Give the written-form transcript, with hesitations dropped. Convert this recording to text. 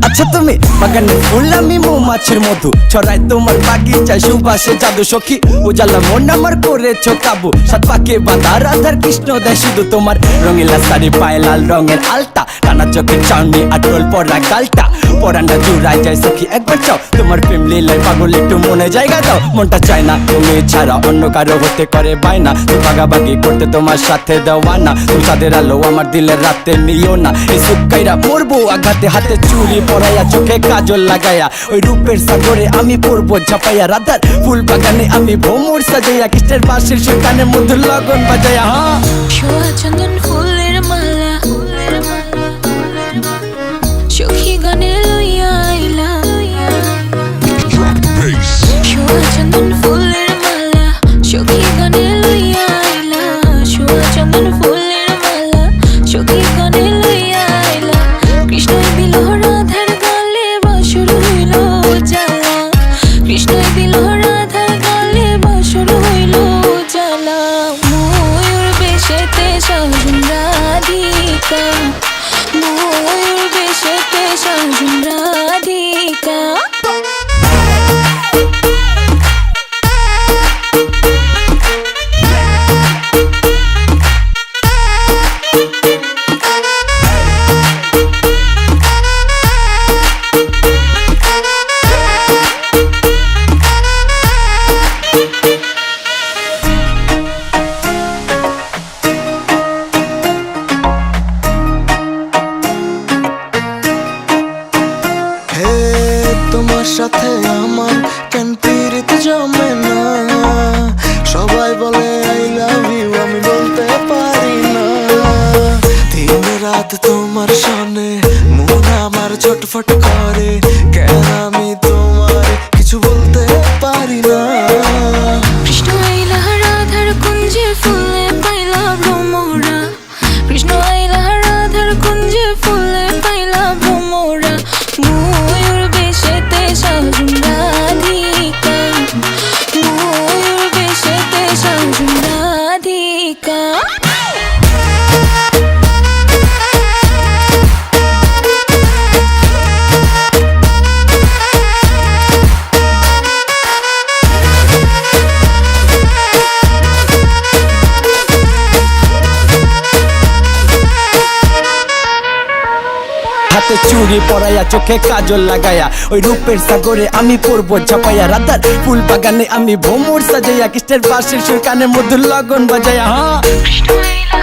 আচ্ছা তুমি বাগানে ফুল আমি মৌমাছির মধু ছড়াই তোমার বাগিচায় সুবাসে জাদু সখী উজালা মন আমার করেছো কাবু সাত পাকে বাঁধা রাধার কৃষ্ণ দেয় শুধু তোমার রঙিলা শাড়ি পায়ে লাল রঙের আলতা টানা চোখের চাউনি আটল পরা গালটা পরানটা জুড়ায় যায় সখী একবার চাও তোমার প্রেম লীলায় পাগল একটু মনে জায়গা দাও মনটা চায় না তুমি ছাড়া অন্য কারো হতে করে পায় না তুমি ভাগাভাগি করতে তোমার সাথে দেওয়া না তুমি তাদের আলো আমার দিলের রাতে নিও না এই সুক্কাইরা মরবো আঘাতে হাতে চুরি পরাইয়া চোখে কাজল লাগাইয়া ওই রূপের সাগরে আমি পড়বো ঝাপাইয়া রাধার ফুল বাগানে আমি ভ্রমর সাজাইয়া কৃষ্ণের বাঁশির সুর কানে মধুর লগন বাজাইয়া শোয়া চন্দন ফুলের মালা সখী গানে লইয়া আইলা শোয়া চন্দন ফুলের মালা সখী গানে লইয়া আইলা শোয়া চন্দন ফুলের মালা সখী গানে লইয়া আইলা কৃষ্ণই দিল রাধার গালে বাসর হইল জ্বালা কৃষ্ণই দিল রাধার গালে বাসর হইল জ্বালা ময়ূর বেশেতে সাজুন রাধিকা ময়ূর বেশেতে সাজুন রাধিকা তোমার সাথে আমার কেন পীড়িত জমে না সবাই বলে আই লাভ ইউ আমি বলতে পারি না দিন রাত তোমার সনে মন আমার ছটফট করে কেন আমি তোমার কিছু বলতে পারি না কৃষ্ণ আইলা রাধার কুঞ্জে ফুলে পাইলা ভ্রমরা কৃষ্ণ আইলা রাধার কুঞ্জে ফুলে পাইলা ভ্রমরা ময়ূর বেশেতে সাজুন রাধিকা ময়ূর বেশেতে সাজুন রাধিকা হাতে চুরি পরাইয়া চোখে কাজল লাগাইয়া ওই রূপের সাগরে আমি পড়বো ঝাপাইয়া রাধার ফুল বাগানে আমি ভ্রমর সাজাইয়া কৃষ্ণের বাঁশির সুর কানে মধুর লগন বাজাইয়া কৃষ্ণ আইলা